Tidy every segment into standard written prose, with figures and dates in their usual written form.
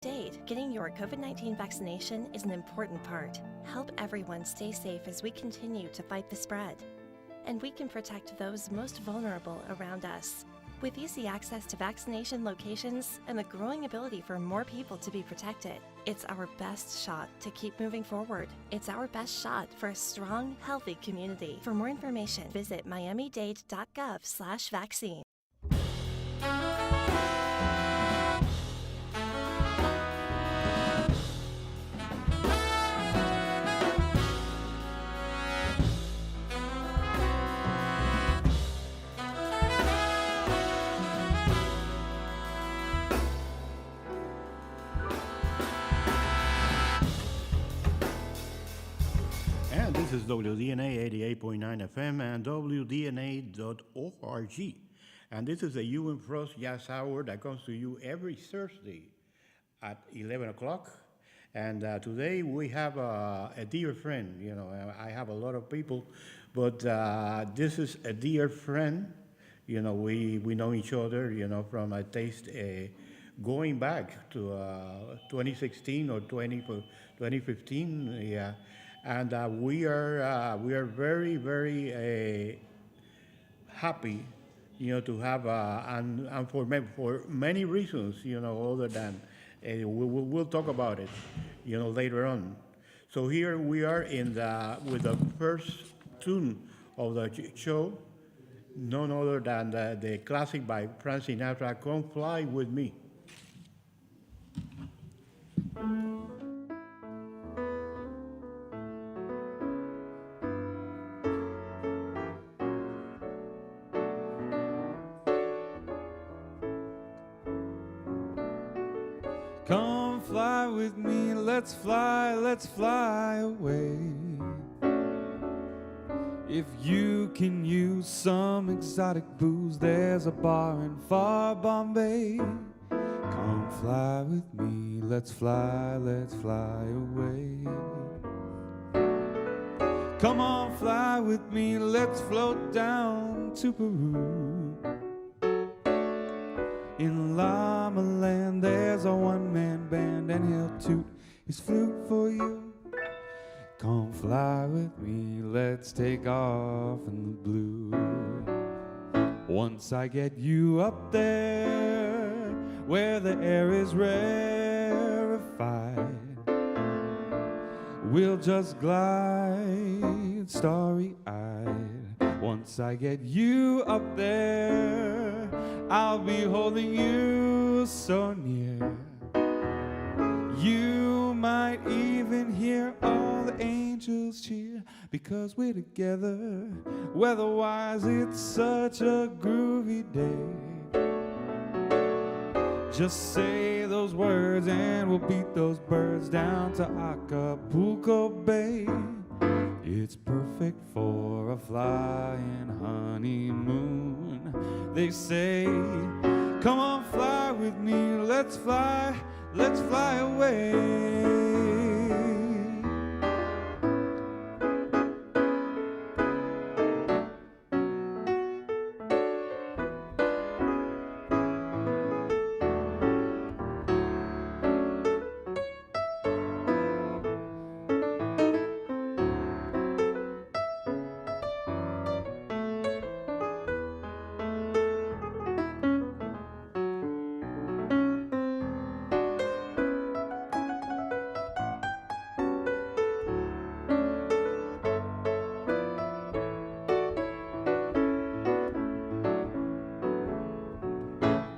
Date, getting your COVID-19 vaccination is an important part. Help everyone stay safe as we continue to fight the spread. And we can protect those most vulnerable around us. With easy access to vaccination locations and the growing ability for more people to be protected, it's our best shot to keep moving forward. It's our best shot for a strong, healthy community. For more information, visit miamidade.gov/vaccine. This is WDNA 88.9 FM and WDNA.org. And this is the Human Frost Jazz Hour that comes to you every Thursday at 11 o'clock. And today we have a dear friend. You know, I have a lot of people, but this is a dear friend. You know, we know each other, you know, from a taste going back to 2016 or 2015, yeah. And we are very, very happy, you know, to have and for many reasons, you know, other than we'll talk about it, you know, later on. So here we are with the first tune of the show, none other than the classic by Frank Sinatra, "Come Fly With Me." Come fly with me, let's fly away. If you can use some exotic booze, there's a bar in far Bombay. Come fly with me, let's fly away. Come on, fly with me, let's float down to Peru. In Llama Land, there's a one-man band, and he'll toot his flute for you. Come fly with me, let's take off in the blue. Once I get you up there, where the air is rarefied, we'll just glide starry-eyed. Once I get you up there, I'll be holding you so near. You might even hear all the angels cheer, because we're together. Weather-wise, it's such a groovy day. Just say those words and we'll beat those birds down to Acapulco Bay. It's perfect for a flying honeymoon. They say, come on, fly with me, let's fly away.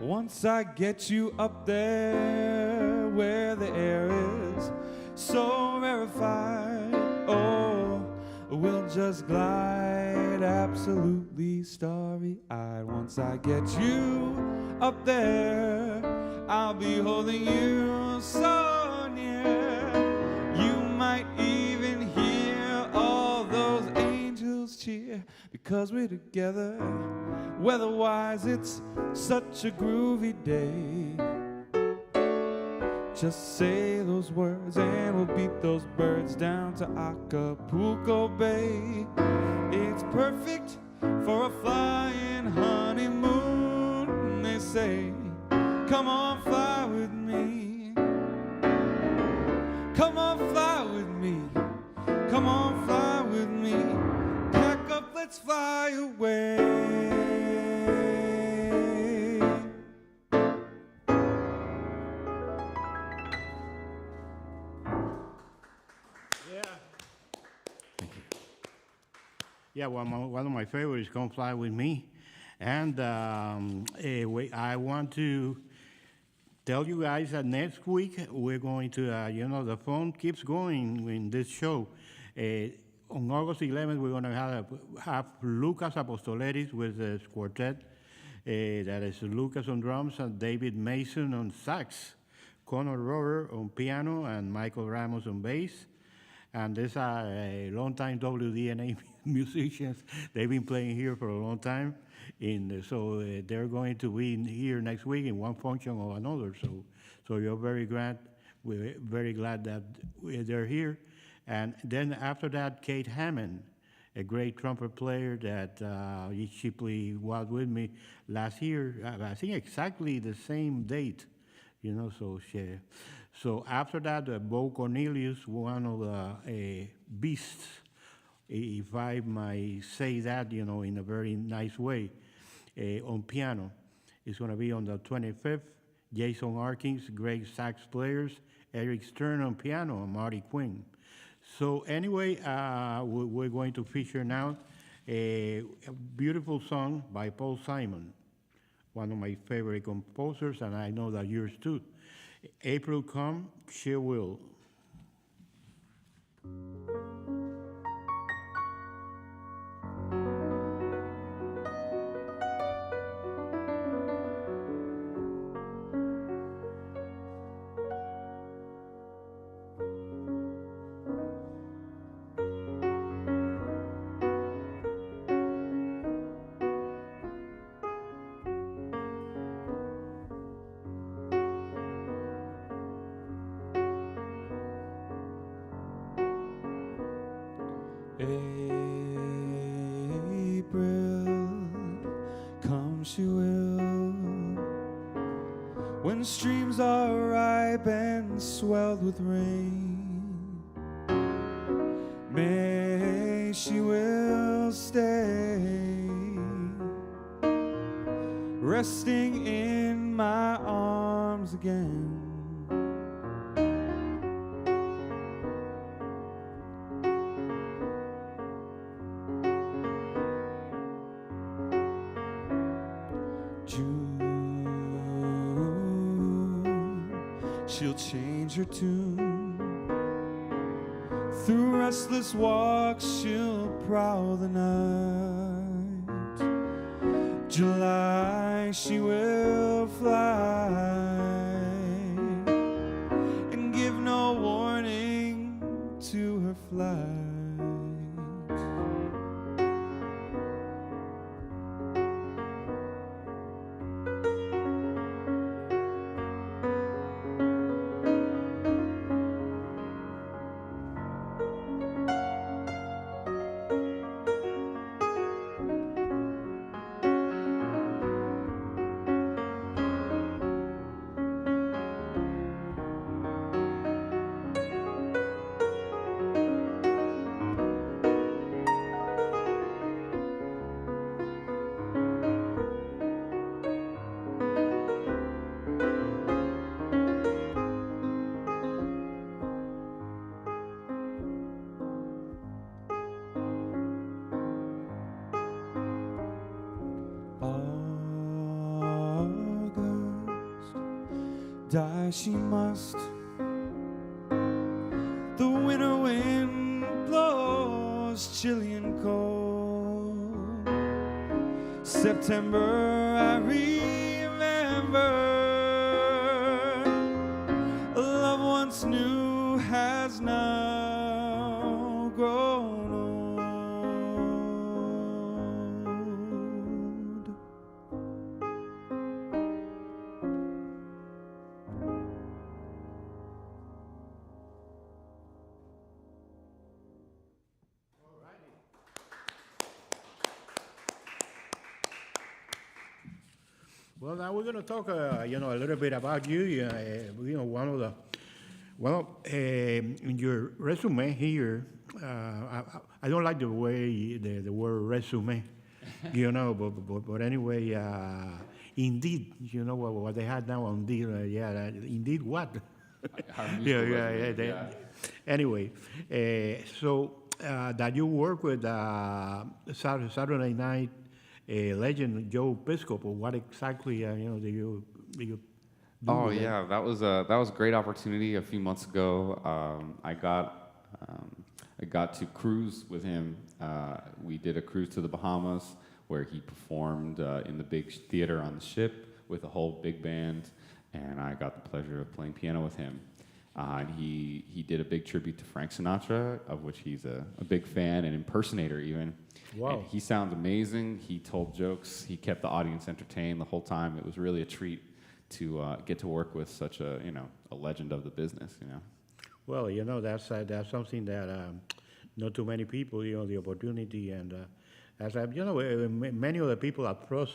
Once I get you up there, where the air is so rarefied, oh, we'll just glide absolutely starry-eyed. Once I get you up there, I'll be holding you so near. You might even hear all those angels cheer, because we're together. Weather-wise, it's such a groovy day. Just say those words and we'll beat those birds down to Acapulco Bay. It's perfect for a flying honeymoon. They say, come on, fly with me. let's fly away. Yeah. Yeah, well, one of my favorites, Come Fly With Me. And I want to tell you guys that next week we're going to, the phone keeps going in this show. On August 11th, we're going to have Lucas Apostoleris with his quartet. That is Lucas on drums and David Mason on sax, Conor Rohrer on piano, and Michael Ramos on bass. And these are long-time WDNA musicians. They've been playing here for a long time. So they're going to be here next week in one function or another. So we're very glad that they're here. And then after that, Kate Hammond, a great trumpet player that she was with me last year. I think exactly the same date, So after that, Bo Cornelius, one of the beasts, if I might say that, in a very nice way, on piano. It's going to be on the 25th. Jason Arkins, great sax players, Eric Stern on piano, and Marty Quinn. So anyway, we're going to feature now a beautiful song by Paul Simon, one of my favorite composers, and I know that yours too. April come, she will. She will, when streams are ripe and swelled with rain, May she will stay, resting in my arms again. She'll change her tune. Through restless walks she'll prowl the night. July she will fly and give no warning to her flight. Die she must. The winter wind blows chilly and cold. September I remember. A love once new has now grown old. Well, now we're going to talk, a little bit about you. One of the, in your resume here, I don't like the way the word resume, but anyway, Indeed, what they had now on Indeed, Indeed what? Our Yeah, musical yeah, resume, yeah. yeah. Anyway, so that you work with Saturday Night legend Joe Piscopo. What exactly, do you do Oh with that? yeah, that was a great opportunity a few months ago. I got to cruise with him. We did a cruise to the Bahamas where he performed in the big theater on the ship with a whole big band, and I got the pleasure of playing piano with him. And he did a big tribute to Frank Sinatra, of which he's a big fan and impersonator even. Wow. And he sounds amazing. He told jokes. He kept the audience entertained the whole time. It was really a treat to get to work with such a legend of the business. Well, that's something that not too many people, the opportunity, and many of the people at Frost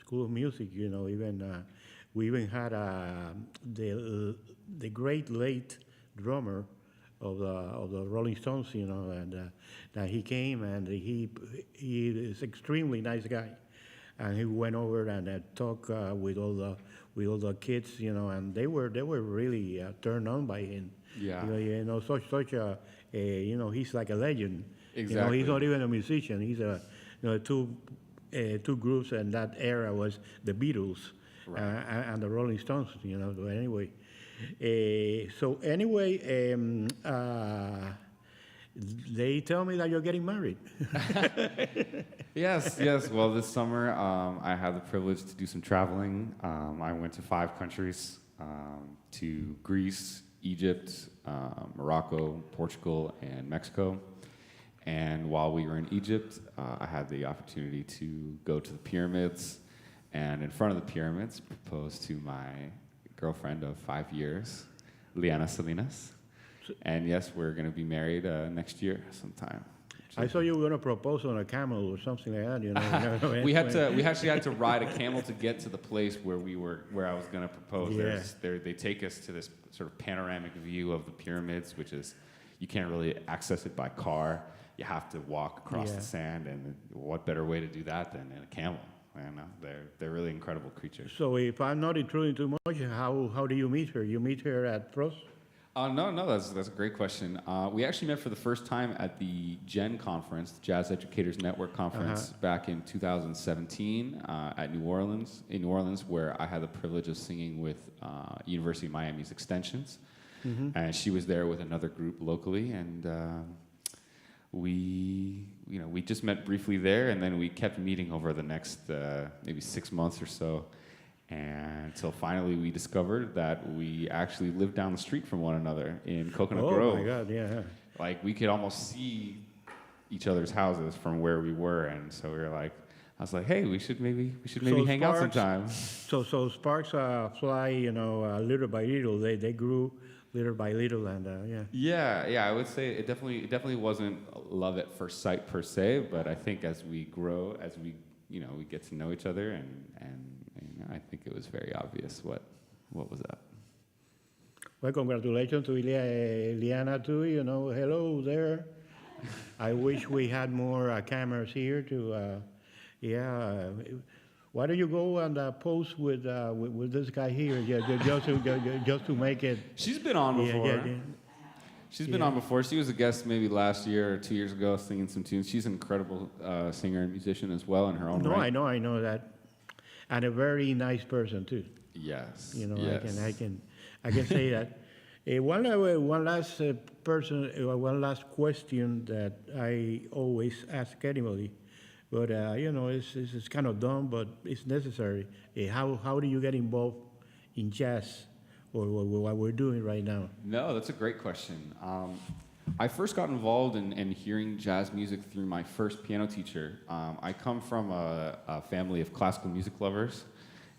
School of Music, even we even had the great late drummer of the Rolling Stones, and that he came, and he is extremely nice guy, and he went over and talked with all the kids, and they were really turned on by him. Yeah. Such a he's like a legend. Exactly. He's not even a musician. He's two groups, and that era was the Beatles, Right. and the Rolling Stones. So anyway, they tell me that you're getting married. Yes. Well, this summer I had the privilege to do some traveling. I went to 5 countries, to Greece, Egypt, Morocco, Portugal, and Mexico. And while we were in Egypt, I had the opportunity to go to the pyramids, and in front of the pyramids, propose to my girlfriend of 5 years, Liana Salinas. And yes, we're going to be married next year sometime. I thought you were going to propose on a camel or something like that. We actually had to ride a camel to get to the place where I was going to propose. Yeah. They take us to this sort of panoramic view of the pyramids, which is you can't really access it by car. You have to walk across the sand, and what better way to do that than in a camel? They're really incredible creatures. So if I'm not intruding too much, how do you meet her? You meet her at Frost? No, that's a great question. We actually met for the first time at the GEN conference, the Jazz Educators Network conference, back in 2017 in New Orleans, where I had the privilege of singing with University of Miami's Extensions. Mm-hmm. And she was there with another group locally, and we just met briefly there, and then we kept meeting over the next maybe 6 months or so. And until finally we discovered that we actually lived down the street from one another in Coconut Grove. Oh my God, yeah. Like we could almost see each other's houses from where we were, and so we were like, I was like, hey, we should maybe hang out sometime. So sparks fly, little by little. They grew little by little, and yeah. Yeah, I would say it definitely wasn't love at first sight per se, but I think as we grow, as we get to know each other, and I think it was very obvious what was up. Well, congratulations to Liana too. Hello there. I wish we had more cameras here to, Why don't you go and pose with this guy here, just to make it. She's been on before. Yeah. She's been on before. She was a guest maybe last year or 2 years ago singing some tunes. She's an incredible singer and musician as well in her own right. I know that. And a very nice person too. Yes. Yes. I can say that. One last question that I always ask anybody, but it's kind of dumb, but it's necessary. How do you get involved in jazz, or what we're doing right now? No, that's a great question. I first got involved in hearing jazz music through my first piano teacher. I come from a family of classical music lovers,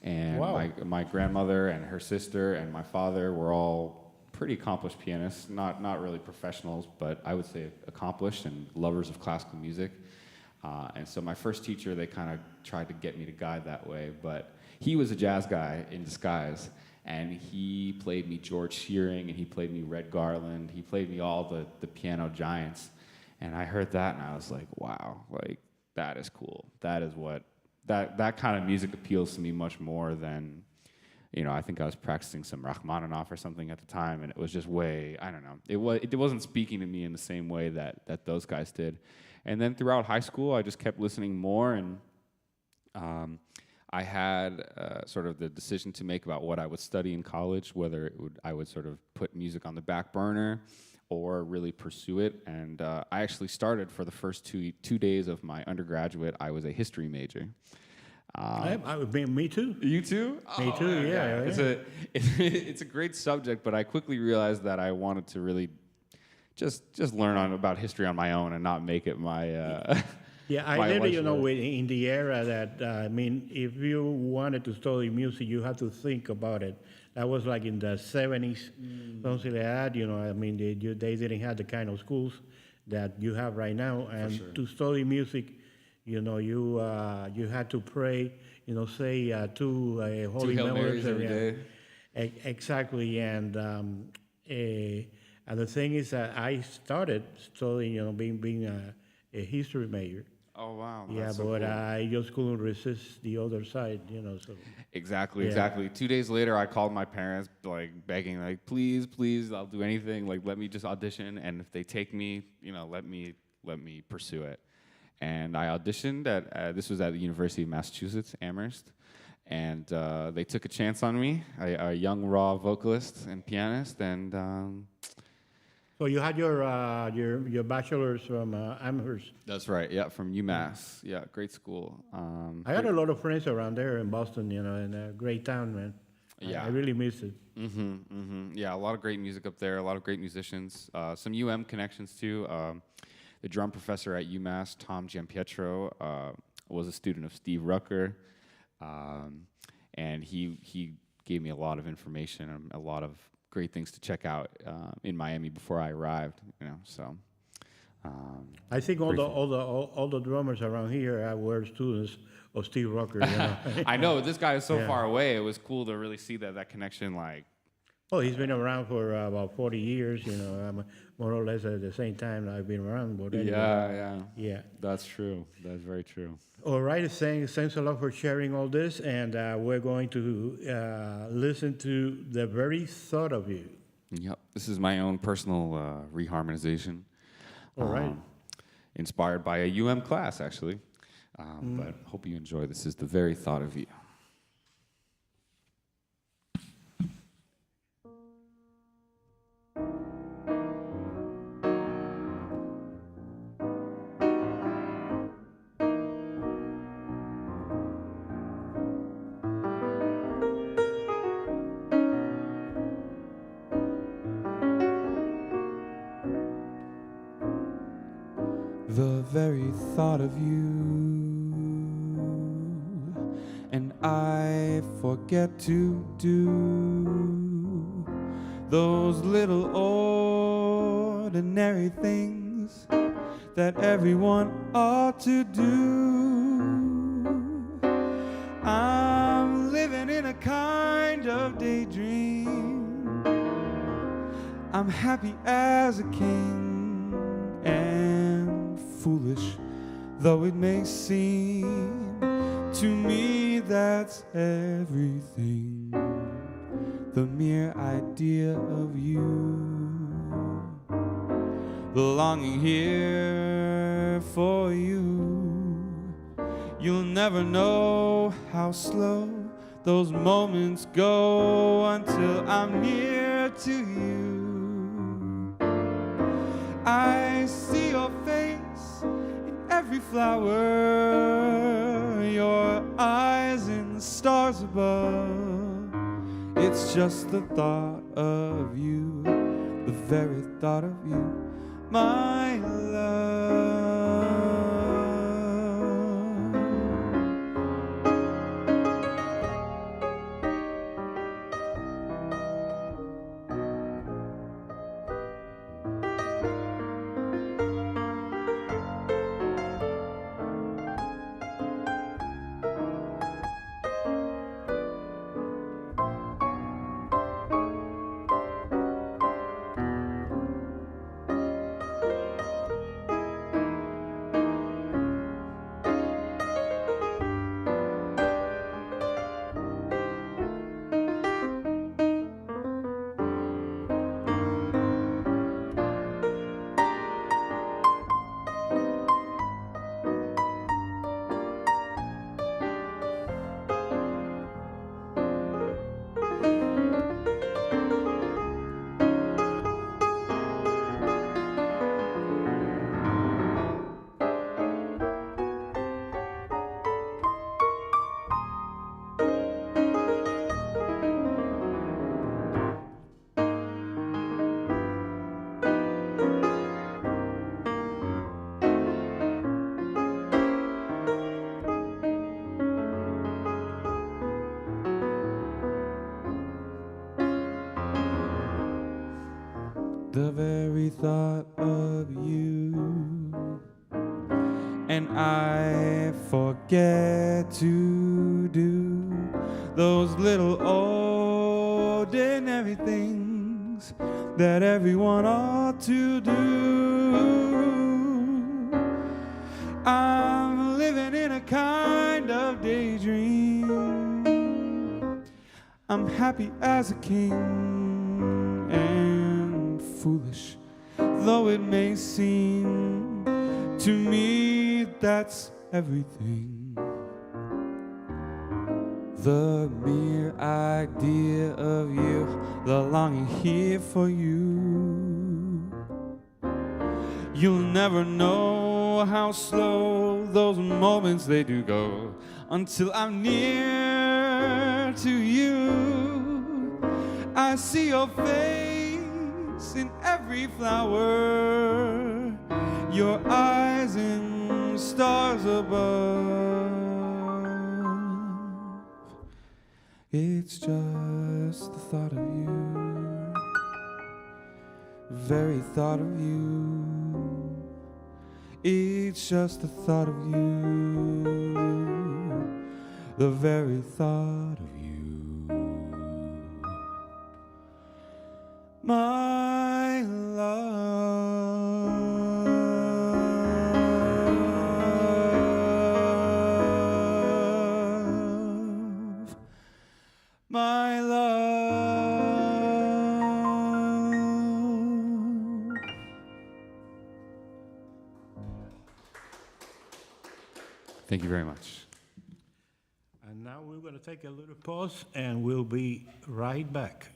and wow. my grandmother and her sister and my father were all pretty accomplished pianists, not really professionals, but I would say accomplished and lovers of classical music. And so my first teacher, they kind of tried to get me to guide that way, but he was a jazz guy in disguise. And he played me George Shearing, and he played me Red Garland. He played me all the piano giants. And I heard that, and I was like, wow, like, that is cool. That is what, that kind of music appeals to me much more than, I think I was practicing some Rachmaninoff or something at the time, and it was just way, I don't know. It wasn't speaking to me in the same way that those guys did. And then throughout high school, I just kept listening more, and I had sort of the decision to make about what I would study in college, whether I would sort of put music on the back burner or really pursue it. And I actually started for the first two days of my undergraduate, I was a history major. Me too. You too? Me too, yeah. It's a great subject, but I quickly realized that I wanted to really just learn about history on my own and not make it my... Yeah, I did, in the era that, if you wanted to study music, you had to think about it. That was like in the 70s, something like that, they didn't have the kind of schools that you have right now. And to study music, you had to pray, say two Holy Hail Marys every day. Exactly, and the thing is that I started studying, being a history major. Oh, wow. Yeah, so but cool. I just couldn't resist the other side, so. Exactly. 2 days later, I called my parents, like, begging, like, please, I'll do anything. Like, let me just audition, and if they take me, let me pursue it. And I auditioned this was at the University of Massachusetts, Amherst, and they took a chance on me, a young, raw vocalist and pianist, and... So you had your bachelor's from Amherst. That's right. Yeah, from UMass. Yeah, great school. I had a lot of friends around there in Boston. In a great town, man. Yeah, I really miss it. Yeah, a lot of great music up there. A lot of great musicians. Some connections too. The drum professor at UMass, Tom Giampietro, was a student of Steve Rucker, and he gave me a lot of information and a lot of great things to check out in Miami before I arrived. So. I think all the drummers around here were students of Steve Rucker. I know this guy is so far away. It was cool to really see that connection. Like, oh, he's been around for about 40 years. More or less at the same time I've been around. But anyway, yeah. That's true. That's very true. All right, thanks a lot for sharing all this, and we're going to listen to The Very Thought of You. Yep, this is my own personal reharmonization. All right. Inspired by a class, actually. But hope you enjoy. This is The Very Thought of You. The very thought of you, and I forget to do those little ordinary things that everyone ought to do. I'm living in a kind of daydream. I'm happy as a king, and foolish though it may seem to me, that's everything. The mere idea of you, the longing here for you. You'll never know how slow those moments go until I'm near to you. I see your face in every flower, your eyes in the stars above. It's just the thought of you, the very thought of you, my love. the very thought of you. And I forget to do those little ordinary things that everyone ought to do. I'm living in a kind of daydream. I'm happy as a king and foolish though it may seem to me, that's everything. The mere idea of you, the longing here for you. You'll never know how slow those moments they do go until I'm near to you. I see your face in every flower, your eyes in stars above. It's just the thought of you, very thought of you. It's just the thought of you, the very thought of you. My love, my love. Thank you very much. And now we're going to take a little pause, and we'll be right back.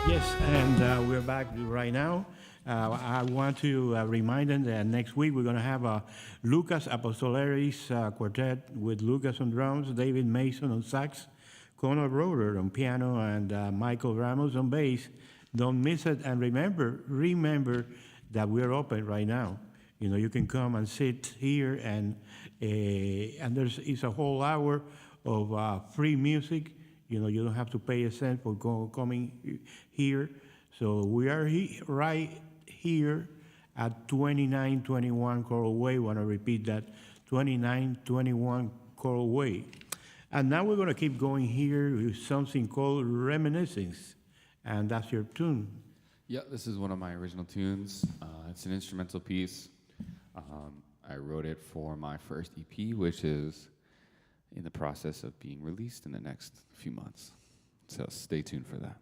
Yes, and we're back right now. I want to remind them that next week we're going to have a Lucas Apostolaris quartet with Lucas on drums, David Mason on sax, Conor Roeder on piano, and Michael Ramos on bass. Don't miss it, and remember that we're open right now. You know, you can come and sit here, and it's a whole hour of free music. You know, you don't have to pay a cent for coming here. So we are right here at 2921 Coral Way. I want to repeat that, 2921 Coral Way. And now we're going to keep going here with something called Reminiscence. And that's your tune. Yeah, this is one of my original tunes. It's an instrumental piece. I wrote it for my first EP, which is in the process of being released in the next few months. So stay tuned for that.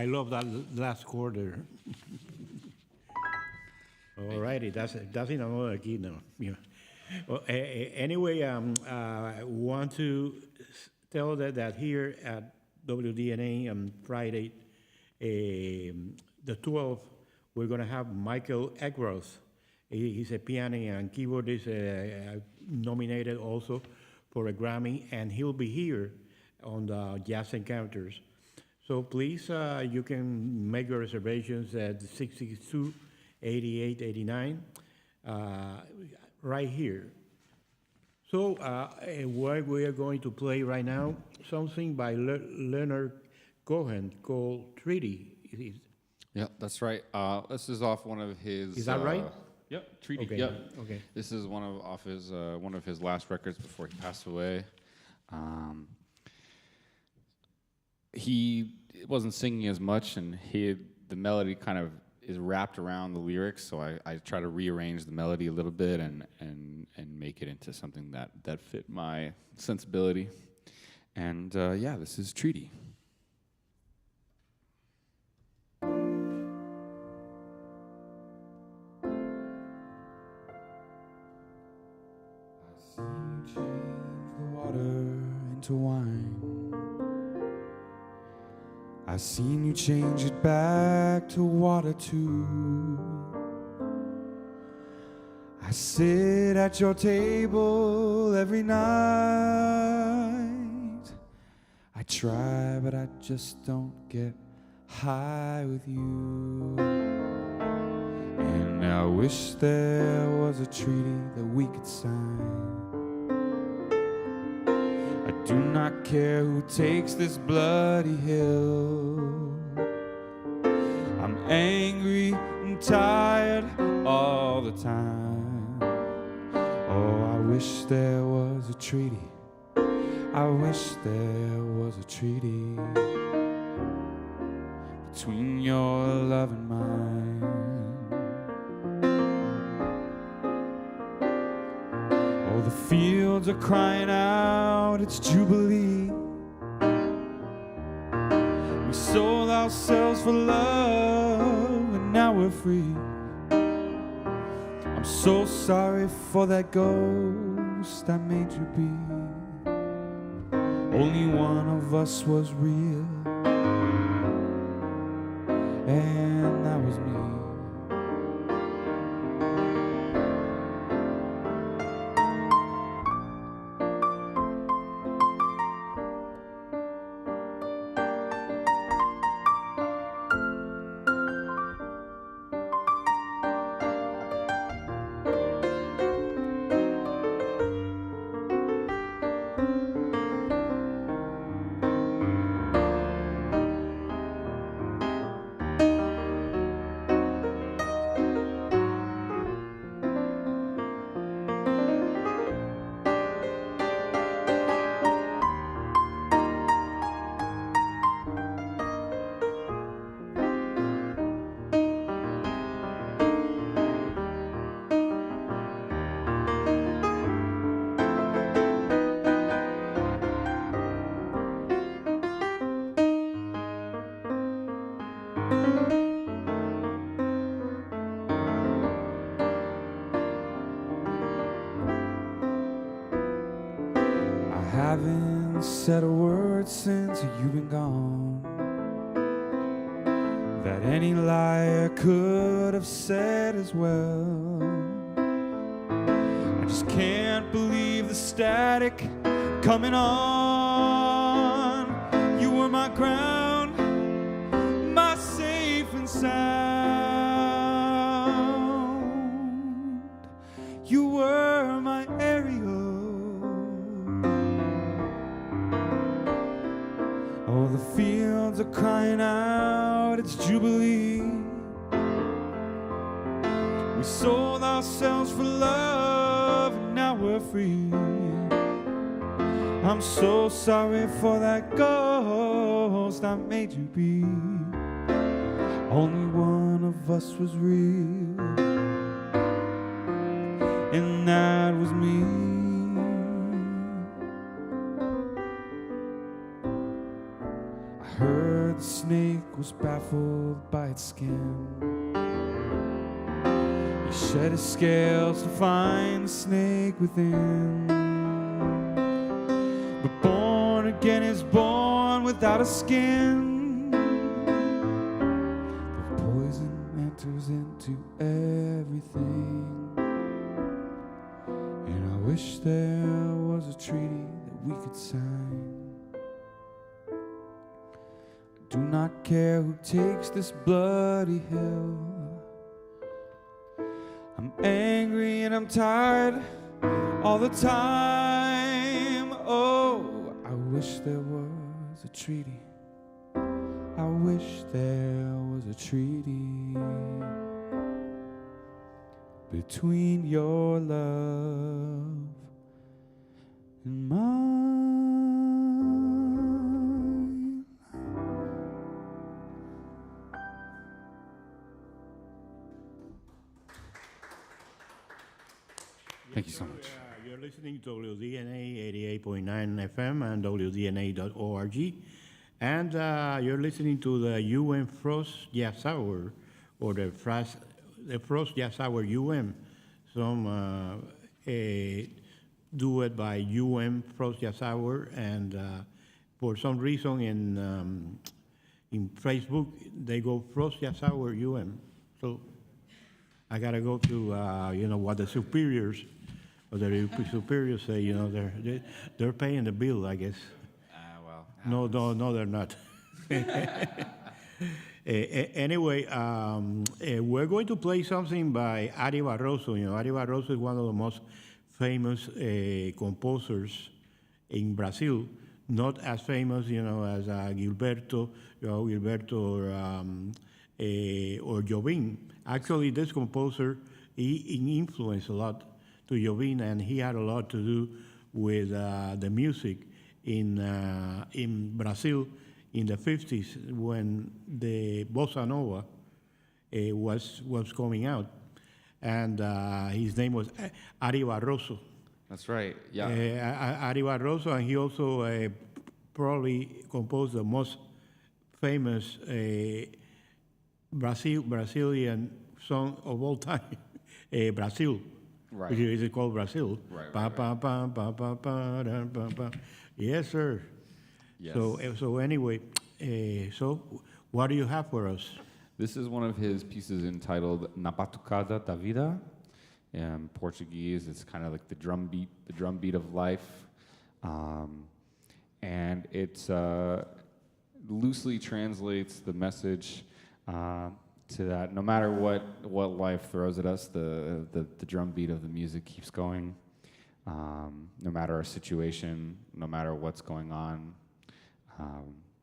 I love that last quarter. All righty, that's in another key now. Yeah. Well, anyway, I want to tell that here at WDNA on Friday, the 12th, we're going to have Michael Eckroth. He's a pianist and keyboardist, nominated also for a Grammy, and he'll be here on the Jazz Encounters. So please, you can make your reservations at 662-8889, right here. So what we are going to play right now, something by Leonard Cohen called Treaty. Yeah, that's right. This is off one of his. Is that right? Yep, Treaty. Okay. Yep. Okay. This is one of his last records before he passed away. He wasn't singing as much, and the melody kind of is wrapped around the lyrics. So I try to rearrange the melody a little bit and make it into something that fit my sensibility. And yeah, this is Treaty. To wine, I seen you change it back to water too. I sit at your table every night. I try, but I just don't get high with you. And I wish there was a treaty that we could sign. Do not care who takes this bloody hill. I'm angry and tired all the time. Oh, I wish there was a treaty. I wish there was a treaty between your love and mine. Oh, the fields are crying out, it's Jubilee. We sold ourselves for love, and now we're free. I'm so sorry for that ghost I made you be. Only one of us was real, and that was me. Haven't said a word since you've been gone that any liar could have said as well. I just can't believe the static coming on. You were my ground, my safe and sound. You were my aerial. Oh, the fields are crying out, it's Jubilee. We sold ourselves for love, and now we're free. I'm so sorry for that ghost I made you be. Only one of us was real, and that was me. Heard the snake was was baffled by its skin. He shed his scales to find the snake within. But born again is born without a skin. The poison enters into everything. And I wish there was a treaty that we could sign. I do not care who takes this bloody hill. I'm angry and I'm tired all the time. Oh, I wish there was a treaty. I wish there was a treaty between your love and mine. Thank you so much. You're listening to WDNA 88.9 FM and WDNA.org. And you're listening to the UN Frost Jazz Hour, or the Frost Jazz Hour UM, some duet by UM Frost Jazz Hour, and for some reason in Facebook they go Frost Jazz Hour UM. So I gotta go to what the superiors or the superiors say. They're paying the bill, I guess. No, they're not. Anyway, we're going to play something by Ari Barroso. Ari Barroso is one of the most famous composers in Brazil. Not as famous, as Gilberto or Jobim. Actually, this composer, he influenced a lot to Jobim, and he had a lot to do with the music in Brazil in the 50s when the bossa nova was coming out, and his name was Ari Barroso. That's right. Yeah. Ari Barroso, and he also probably composed the most famous Brazilian song of all time, Brazil. Right. Which is called Brazil. Right. Yes, sir. Yes. So anyway, so what do you have for us? This is one of his pieces entitled Na Batucada da Vida. In Portuguese, it's kind of like the drum beat of life. And it loosely translates the message to that no matter what life throws at us, the drum beat of the music keeps going. No matter our situation, no matter what's going on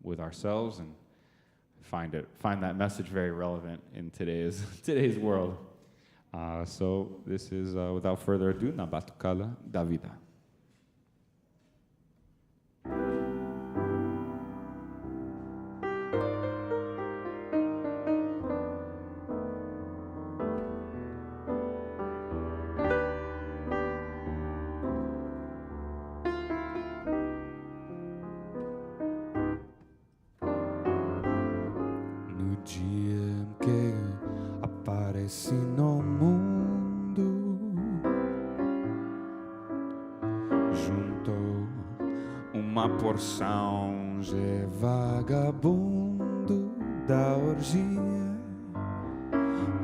with ourselves, and find that message very relevant in today's world. So this is, without further ado, Na Batucada da Vida. Apareci no mundo, juntou uma porção de vagabundo da orgia.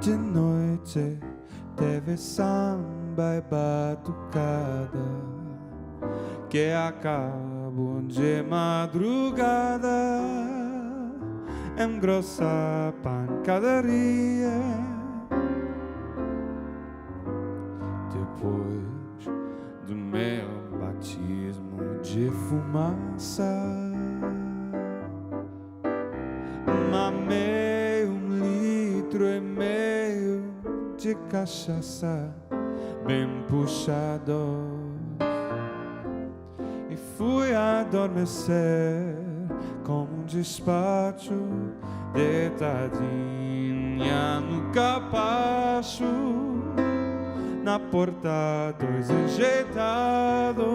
De noite teve samba e batucada, que acabou de madrugada. Engrossa pancadaria. Depois do meu batismo de fumaça, mamei 1,5 litros de cachaça bem puxado e fui adormecer como despacho, deitadinha no capacho, na porta 2 enjeitados.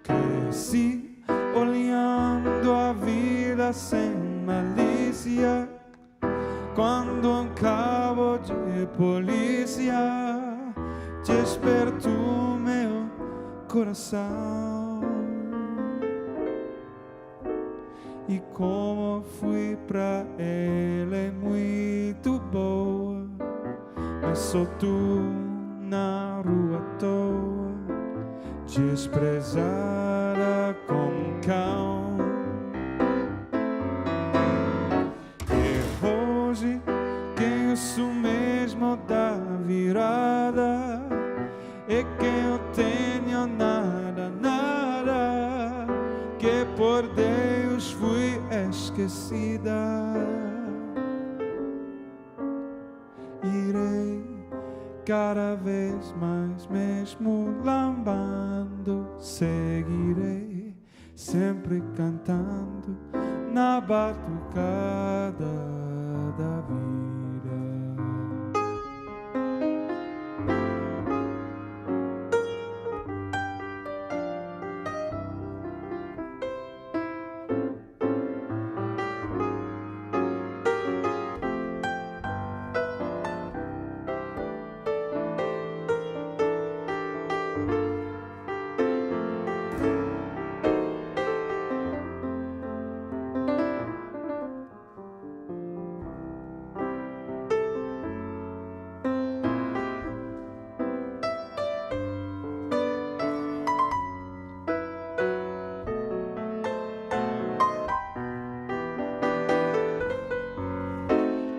Cresci olhando a vida vida sem malícia. Quando um cabo de polícia despertou meu coração. E como fui pra ela é muito boa, mas sou tu na rua à toa, desprezada como um cão. E hoje quem eu sou mesmo da virada é que eu tenho nada, nada, que por Deus fui esquecida. Irei cada vez mais mesmo lambando, seguirei sempre cantando na batucada da vida.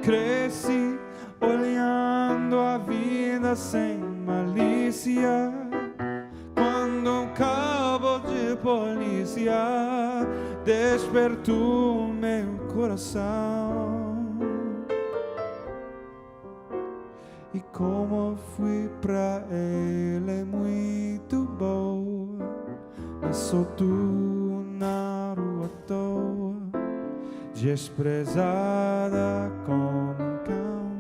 Cresci olhando a vida sem malícia. Quando um cabo de polícia despertou meu coração. E como fui pra ela é muito boa, mas sou tu na rua à toa, desprezada como um cão.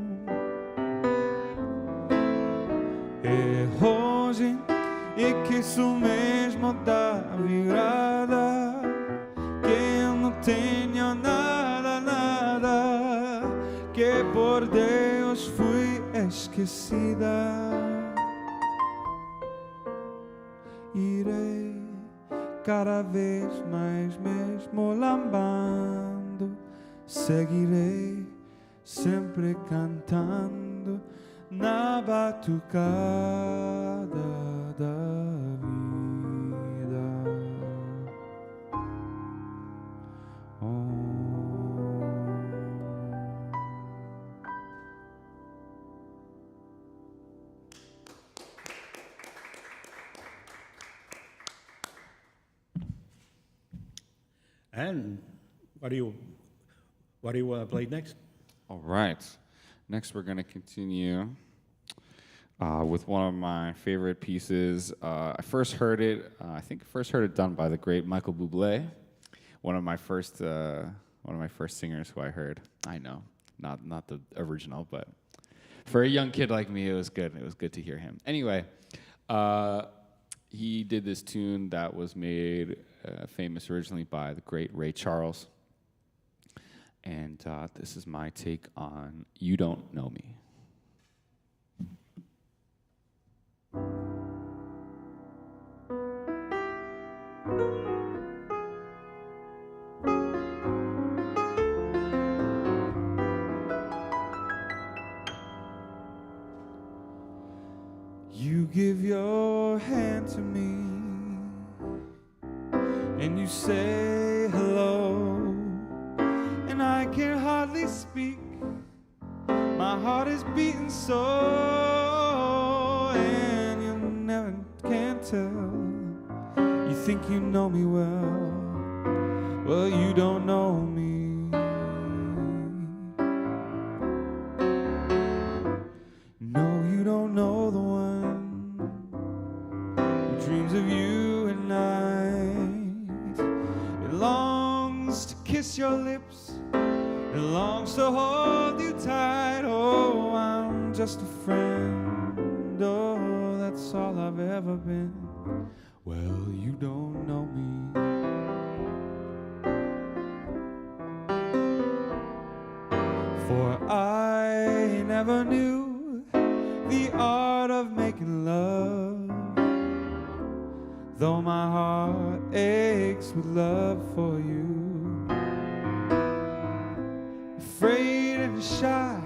E hoje e que isso mesmo da virada, que eu não tenho nada, nada, que por Deus fui esquecida. Irei cada vez mais mesmo lambando, seguirei sempre cantando na batucada da vida. Oh. And what do you want to play next? All right. Next, we're going to continue with one of my favorite pieces. I first heard it. I think I first heard it done by the great Michael Bublé, one of my first singers who I heard. I know, not the original, but for a young kid like me, it was good. It was good to hear him. Anyway, he did this tune that was made famous originally by the great Ray Charles. And this is my take on You Don't Know Me. You give your hand to me and you say hello, and I can hardly speak. My heart is beating so, and you never can tell. You think you know me well, you don't know me. No, you don't know the one who dreams of you at night. It longs to kiss your lips, it longs to hold you tight. Oh, I'm just a friend, oh, that's all I've ever been. Well, you don't know me. For I never knew the art of making love, though my heart aches with love for you. Afraid and shy,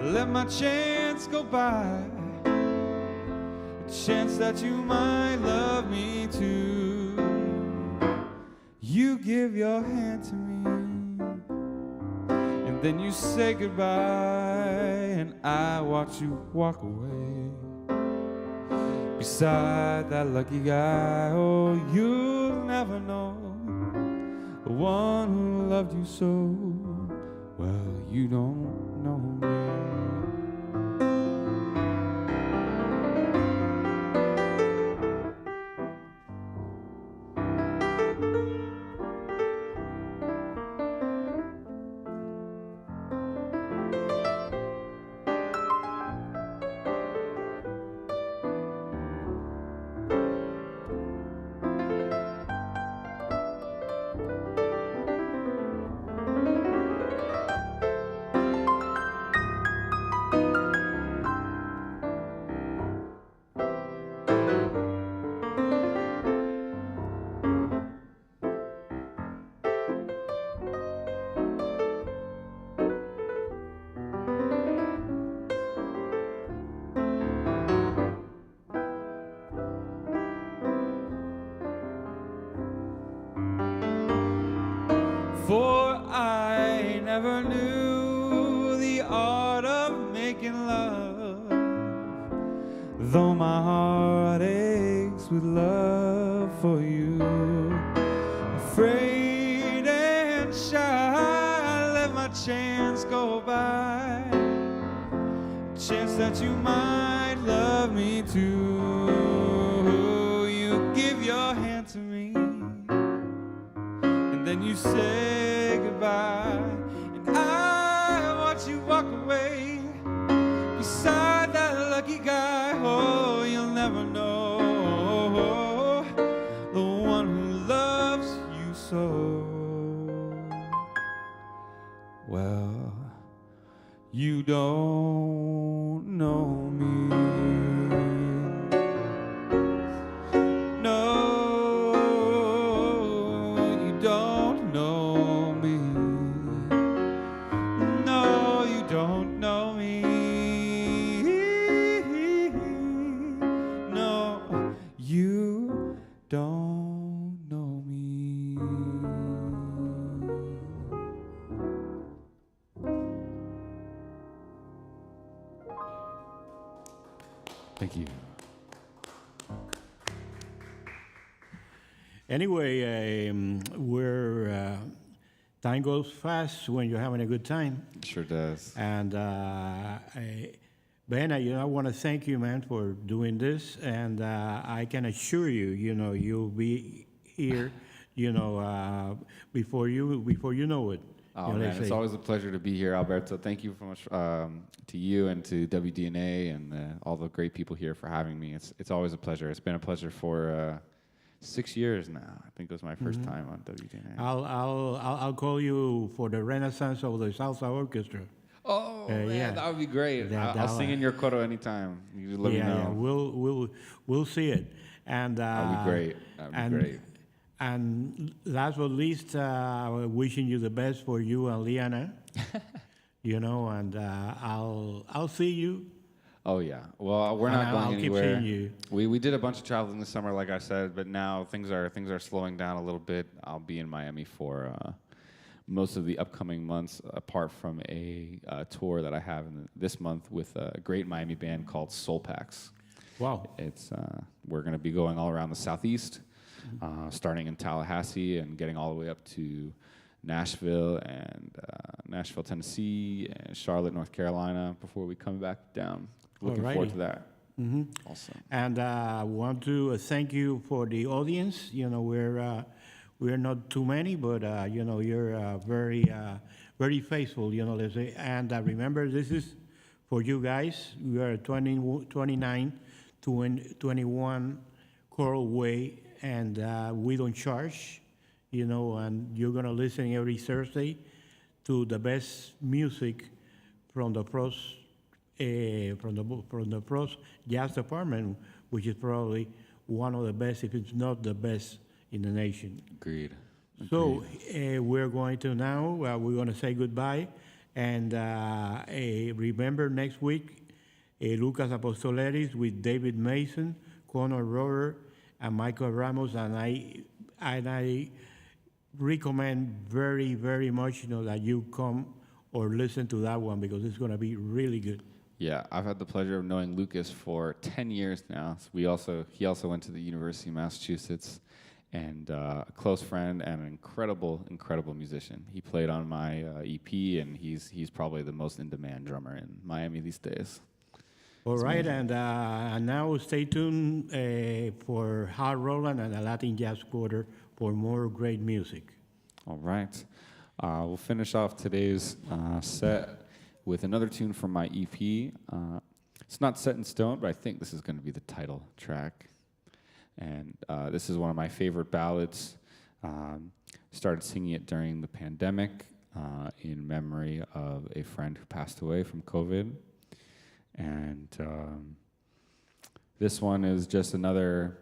let my chance go by, a chance that you might love me too. You give your hand to me, and then you say goodbye, and I watch you walk away beside that lucky guy. Oh, you'll never know the one who loved you so well. You don't know me. For I never knew the art of making love, though my heart aches with love for you. Afraid and shy, let my chance go by, a chance that you might love me too. You give your hand to me, and then you say goodbye, and I watch you walk away beside that lucky guy. Oh, you'll never know the one who loves you so well. You don't know me. No, you don't know me. No, you don't know me. No, you don't know me. Thank you. Anyway, time goes fast when you're having a good time. It sure does. And Ben, I want to thank you, man, for doing this. And I can assure you, you'll be here, before you know it. Oh, You know, they man, it's say. always a pleasure to be here, Alberto. Thank you so much to you and to WDNA and all the great people here for having me. It's always a pleasure. It's been a pleasure for 6 years now. I think it was my first time on WDNA. I'll call you for the Renaissance of the Salsa Orchestra. Oh, man, yeah. that would be great. I'll sing in your coro anytime. You just let me know. Yeah, we'll see it. And That'd be great. That'd be great. And last but least, wishing you the best for you and Liana. And I'll see you. Oh yeah. Well, we're not going I'll anywhere. keep seeing you. We did a bunch of traveling this summer, like I said, but now things are slowing down a little bit. I'll be in Miami for most of the upcoming months, apart from a tour that I have this month with a great Miami band called Soul Packs. Wow. It's we're going to be going all around the Southeast, starting in Tallahassee and getting all the way up to Nashville, Tennessee, and Charlotte, North Carolina, before we come back down. Looking forward to that. Mm-hmm. Awesome. And I want to thank you for the audience. We're not too many, but you're very faithful. Let's say. And remember, this is for you guys. We are 29 to 21 Coral Way, and we don't charge. And you're gonna listen every Thursday to the best music from the pros from the pros jazz department, which is probably one of the best, if it's not the best, in the nation. Agreed. So we're going to now, we're going to say goodbye. And remember next week, Lucas Apostoleris with David Mason, Conor Rohrer, and Michael Ramos. And I recommend very, very much, that you come or listen to that one because it's going to be really good. Yeah, I've had the pleasure of knowing Lucas for 10 years now. So he also went to the University of Massachusetts, and a close friend and an incredible, incredible musician. He played on my EP, and he's probably the most in-demand drummer in Miami these days. All right, and now stay tuned for Hal Roland and the Latin Jazz Quarter for more great music. All right. We'll finish off today's set with another tune from my EP. It's not set in stone, but I think this is going to be the title track. And this is one of my favorite ballads. Started singing it during the pandemic in memory of a friend who passed away from COVID. And this one is just another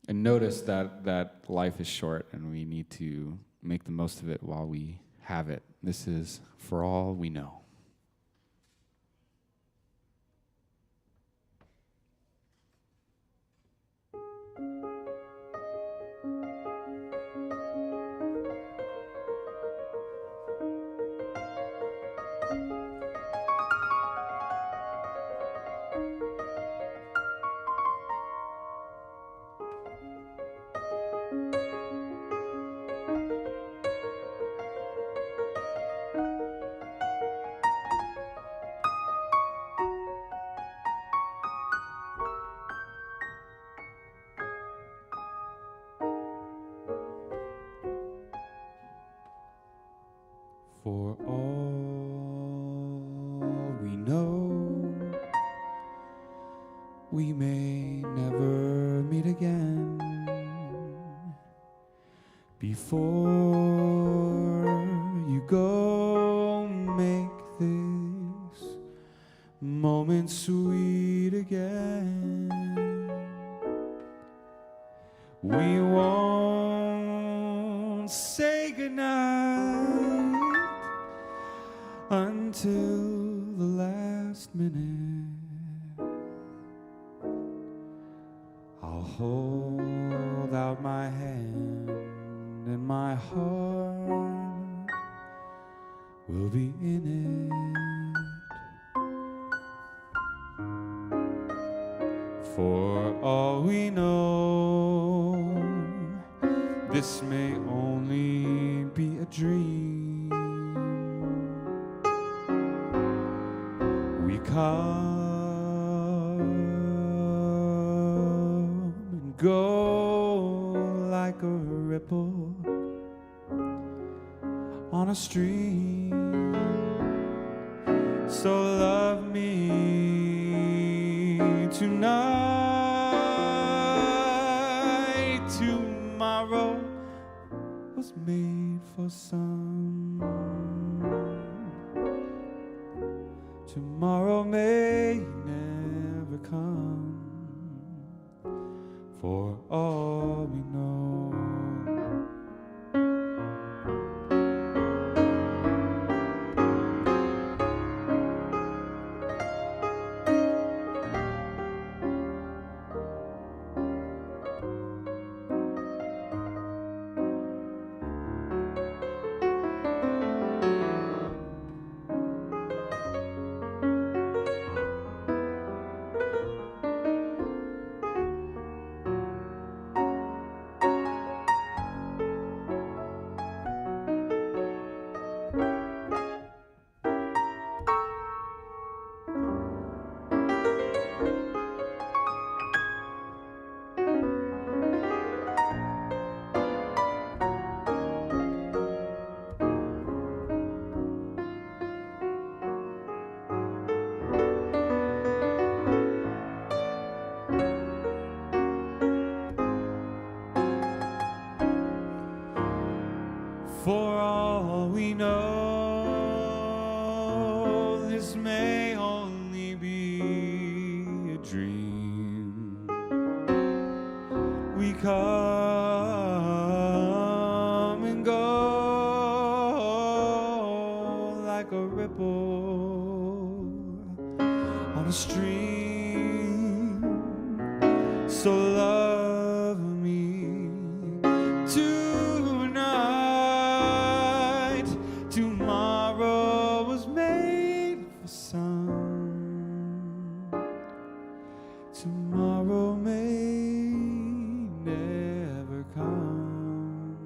a notice that life is short and we need to make the most of it while we have it. This is For All We Know. For all we know, we may never meet again. Before you go, make this moment sweet again. We won't say goodnight until the last minute. I'll hold out my hand and my heart will be in it. For all we know, this may only be a dream. We come and go like a ripple on a stream. So love me tonight. Tomorrow was made for some. Tomorrow may never come. For all we know. For all we know, this may only be a dream. We come and go like a ripple on a stream. So love me tonight. Tomorrow was made for sun. Tomorrow may never come.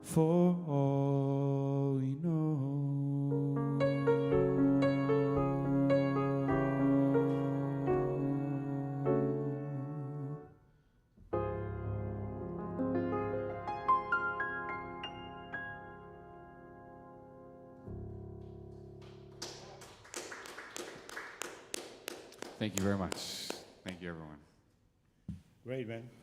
For all we know. Thank you very much. Thank you, everyone. Great, man.